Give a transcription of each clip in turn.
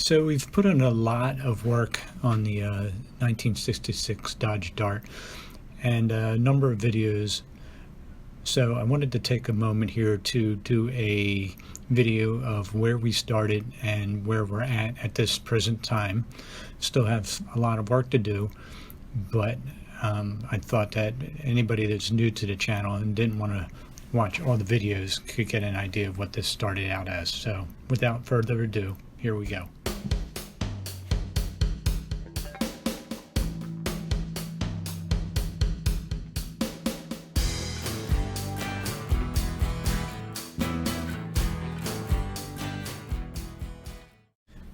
So we've put in a lot of work on the 1966 Dodge Dart and a number of videos. So I wanted to take a moment here to do a video of where we started and where we're at this present time. Still have a lot of work to do, but I thought that anybody that's new to the channel and didn't want to watch all the videos could get an idea of what this started out as. So without further ado, here we go.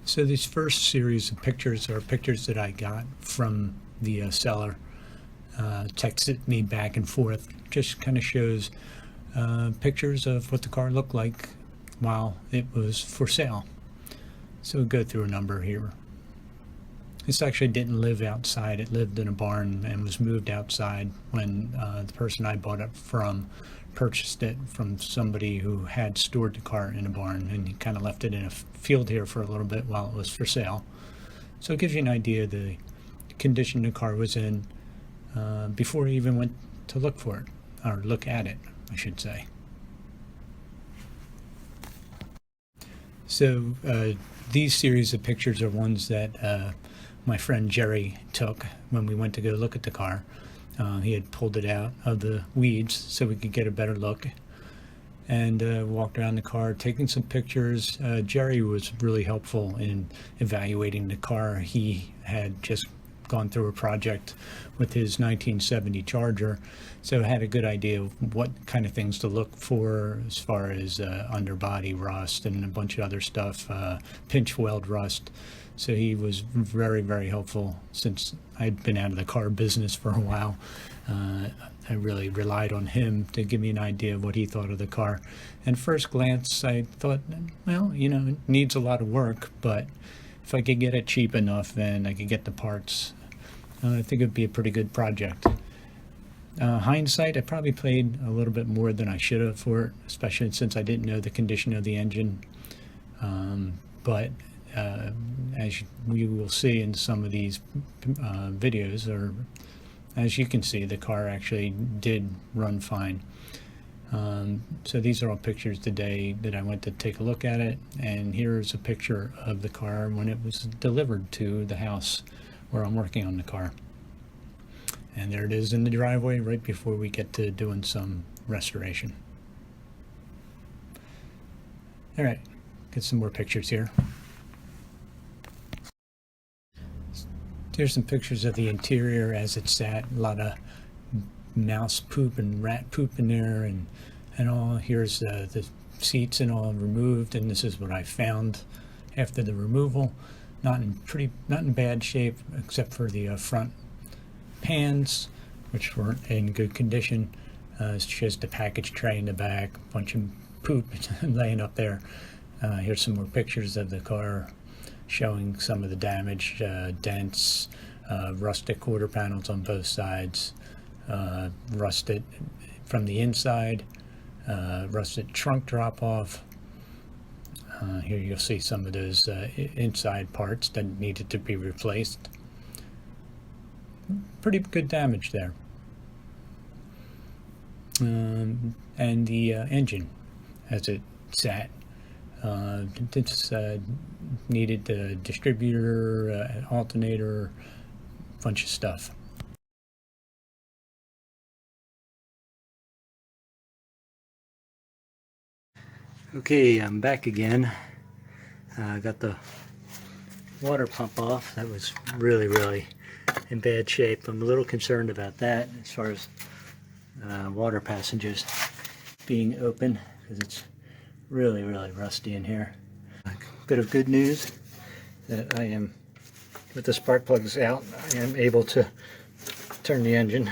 So these first series of pictures are pictures that I got from the seller. Texted me back and forth. Just kind of shows pictures of what the car looked like while it was for sale. So we'll go through a number here. This actually didn't live outside. It lived in a barn and was moved outside when the person I bought it from purchased it from somebody who had stored the car in a barn, and he kind of left it in a field here for a little bit while it was for sale. So it gives you an idea of the condition the car was in before he even went to look for it, or look at it, I should say. So these series of pictures are ones that my friend Jerry took when we went to go look at the car. He had pulled it out of the weeds so we could get a better look, and walked around the car taking some pictures. Jerry was really helpful in evaluating the car. He had just gone through a project with his 1970 Charger, so had a good idea of what kind of things to look for as far as underbody rust and a bunch of other stuff, pinch weld rust. So he was very, very helpful. Since I'd been out of the car business for a while, I really relied on him to give me an idea of what he thought of the car. And first glance, I thought, well, you know, it needs a lot of work, but if I could get it cheap enough and I could get the parts, I think it'd be a pretty good project. Hindsight, I probably paid a little bit more than I should have for it, especially since I didn't know the condition of the engine. But as we will see in some of these videos, or as you can see, the car actually did run fine. So these are all pictures today that I went to take a look at it, and here's a picture of the car when it was delivered to the house where I'm working on the car. And there it is in the driveway right before we get to doing some restoration. All right, get some more pictures here. Here's some pictures of the interior as it sat. A lot of mouse poop and rat poop in there and all. Here's the seats and all removed, and this is what I found after the removal. Not in bad shape, except for the front pans, which weren't in good condition. It's just a package tray in the back, a bunch of poop laying up there. Here's some more pictures of the car showing some of the damage, dents, rusted quarter panels on both sides, rusted from the inside, rusted trunk drop off. Here you'll see some of those inside parts that needed to be replaced. Pretty good damage there. And the engine as it sat. This needed a distributor, an alternator, bunch of stuff. Okay, I'm back again. I got the water pump off. That was really in bad shape. I'm a little concerned about that as far as water passages being open, because it's really rusty in here. A bit of good news that I am, with the spark plugs out, I am able to turn the engine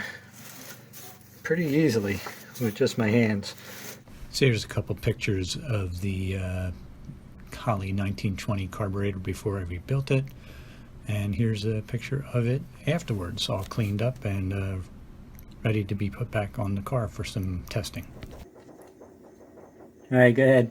pretty easily with just my hands. So here's a couple pictures of the Holly 1920 carburetor before I rebuilt it, and here's a picture of it afterwards, all cleaned up and ready to be put back on the car for some testing. All right, go ahead.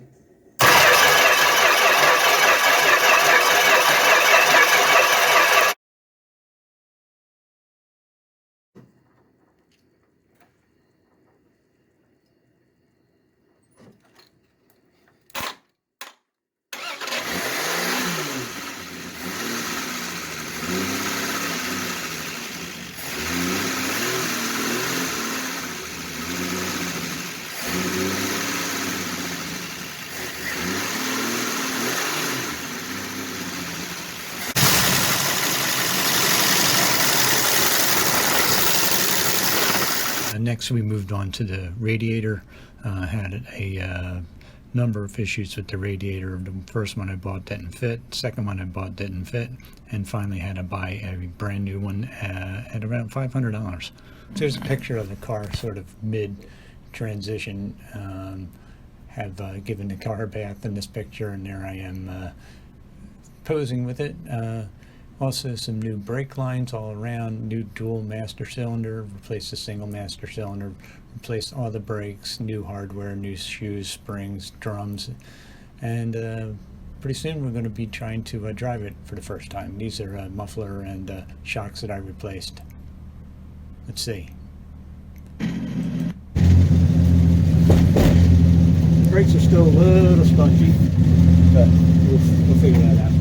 Next we moved on to the radiator. Had a number of issues with the radiator. The first one I bought didn't fit, second one I bought didn't fit, and finally had to buy a brand new one at around $500. So here's a picture of the car sort of mid-transition. Have given the car a bath in this picture, and there I am posing with it. Also some new brake lines all around, new dual master cylinder, replaced the single master cylinder, replaced all the brakes, new hardware, new shoes, springs, drums, and pretty soon we're going to be trying to drive it for the first time. These are muffler and shocks that I replaced. Let's see. Brakes are still a little spongy, but we'll figure that out.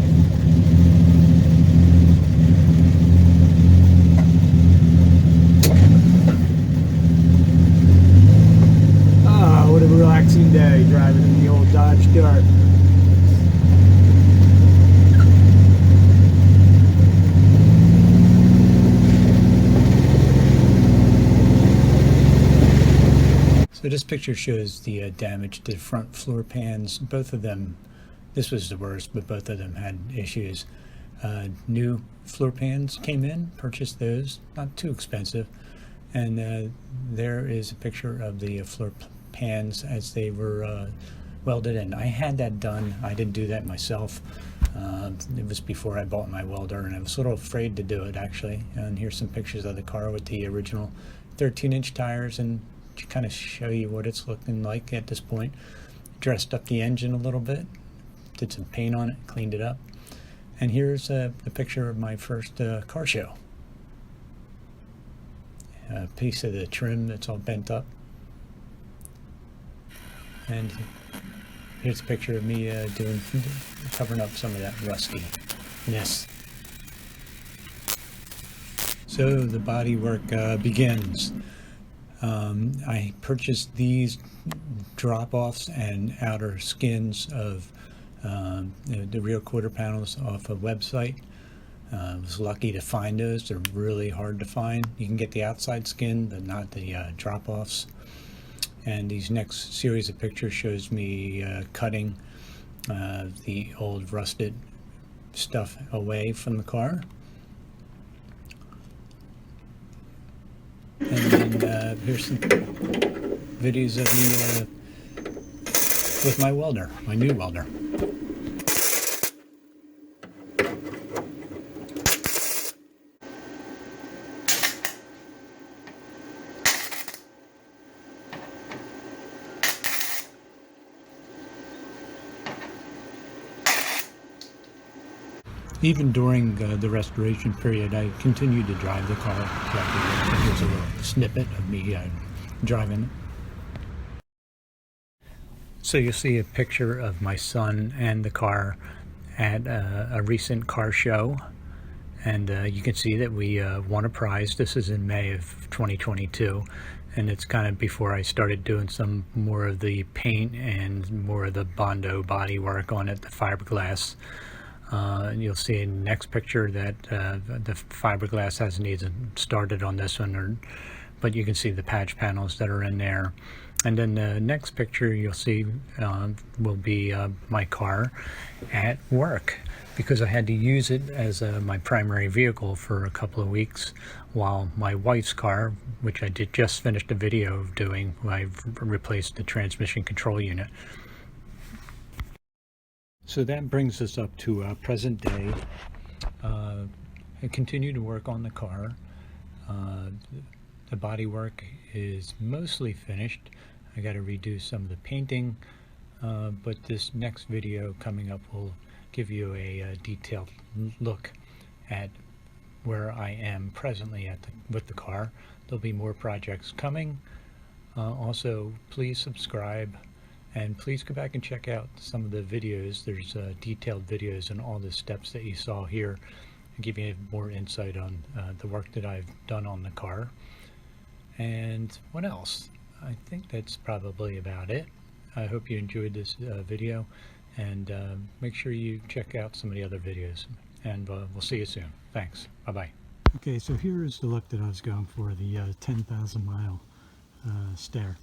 What a relaxing day driving in the old Dodge Dart. So this picture shows the damage to the front floor pans. Both of them, this was the worst, but both of them had issues. New floor pans came in, purchased those, not too expensive. And there is a picture of the floor pans as they were welded in. I had that done. I didn't do that myself. It was before I bought my welder, and I was a little afraid to do it actually. And here's some pictures of the car with the original 13-inch tires, and to kind of show you what it's looking like at this point. Dressed up the engine a little bit, did some paint on it, cleaned it up. And here's a picture of my first car show. A piece of the trim that's all bent up. And here's a picture of me covering up some of that rustiness. So the body work begins. I purchased these drop-offs and outer skins of the rear quarter panels off a website. I was lucky to find those. They're really hard to find. You can get the outside skin, but not the drop-offs. And these next series of pictures shows me cutting the old rusted stuff away from the car. And then here's some videos of me with my welder, my new welder. Even during the restoration period, I continued to drive the car. Here's a little snippet of me driving. So you'll see a picture of my son and the car at a recent car show. And you can see that we won a prize. This is in May of 2022. And it's kind of before I started doing some more of the paint and more of the Bondo body work on it, the fiberglass. And you'll see in the next picture that the fiberglass hasn't even started on this one, but you can see the patch panels that are in there. And then the next picture you'll see will be my car at work, because I had to use it as my primary vehicle for a couple of weeks while my wife's car, which I just finished a video of doing, I've replaced the transmission control unit. So that brings us up to present day. I continue to work on the car. The body work is mostly finished. I got to redo some of the painting, but this next video coming up will give you a detailed look at where I am presently with the car. There'll be more projects coming. Also, please subscribe. And please go back and check out some of the videos. There's detailed videos on all the steps that you saw here to give you more insight on the work that I've done on the car. And what else? I think that's probably about it. I hope you enjoyed this video, and make sure you check out some of the other videos. And we'll see you soon. Thanks. Bye-bye. Okay, so here is the look that I was going for, the 10,000 mile stair.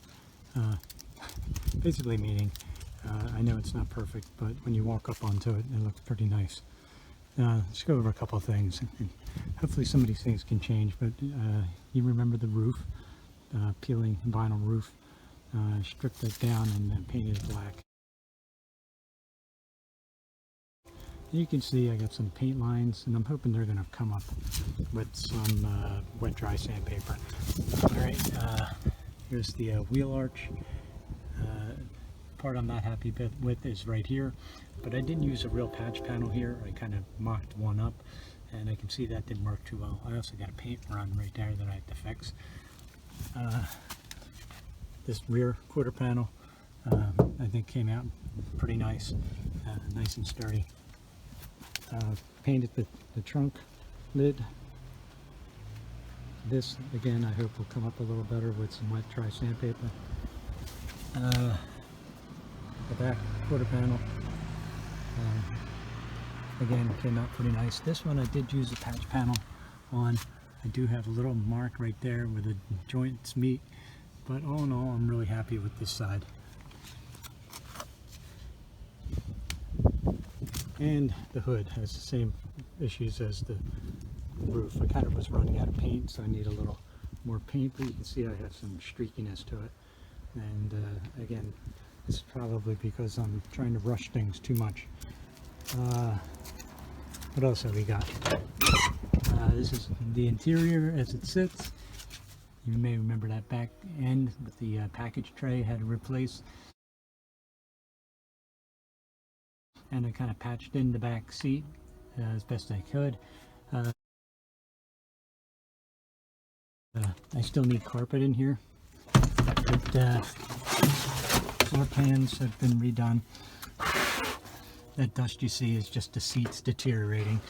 Basically meaning, I know it's not perfect, but when you walk up onto it, it looks pretty nice. Let's go over a couple of things. Hopefully some of these things can change, but you remember the roof, peeling vinyl roof. Stripped it down and painted it black. You can see I got some paint lines, and I'm hoping they're going to come up with some wet dry sandpaper. Alright, here's the wheel arch. Part I'm not happy with is right here, but I didn't use a real patch panel here. I kind of mocked one up, and I can see that didn't work too well. I also got a paint run right there that I have to fix. This rear quarter panel I think came out pretty nice, nice and sturdy. Painted the trunk lid. This again I hope will come up a little better with some wet dry sandpaper. The back quarter panel again came out pretty nice. This one I did use a patch panel on. I do have a little mark right there where the joints meet, but all in all I'm really happy with this side. And the hood has the same issues as the roof. I kind of was running out of paint, so I need a little more paint, but you can see I have some streakiness to it. And again, this is probably because I'm trying to rush things too much. What else have we got? This is the interior as it sits. You may remember that back end with the package tray had to replace. And I kind of patched in the back seat as best I could. I still need carpet in here, but floor pans have been redone. That dust you see is just the seats deteriorating.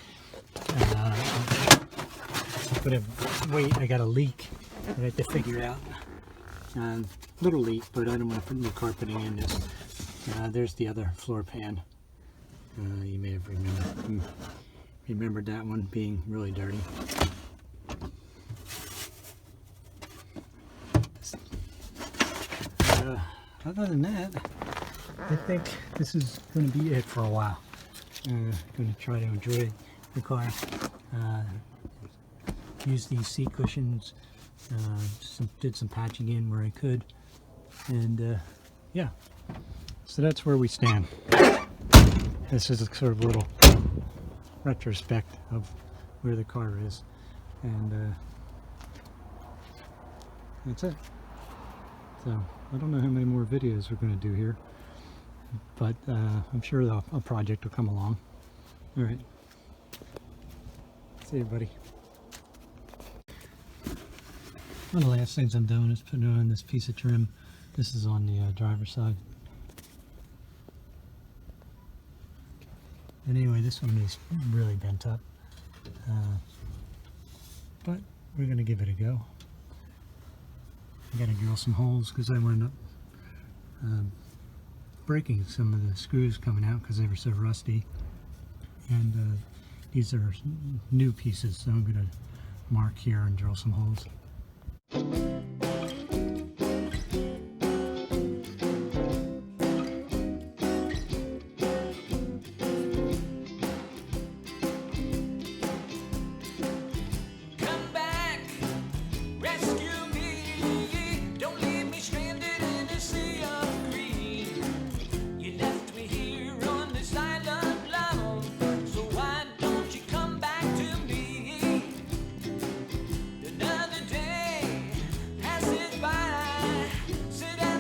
But wait, I got a leak that I have to figure out. Little leak, but I don't want to put new carpeting in this. There's the other floor pan. You may have remembered that one being really dirty. Other than that, I think this is going to be it for a while. I'm going to try to enjoy the car. Use these seat cushions. Did some patching in where I could, and yeah. So that's where we stand. This is a sort of little retrospect of where the car is, and that's it. So I don't know how many more videos we're going to do here, but I'm sure a project will come along. All right, see you, buddy. One of the last things I'm doing is putting on this piece of trim. This is on the driver's side. And anyway, this one is really bent up, but we're going to give it a go. I got to drill some holes because I wound up breaking some of the screws coming out because they were so rusty. And these are new pieces, so I'm going to mark here and drill some holes.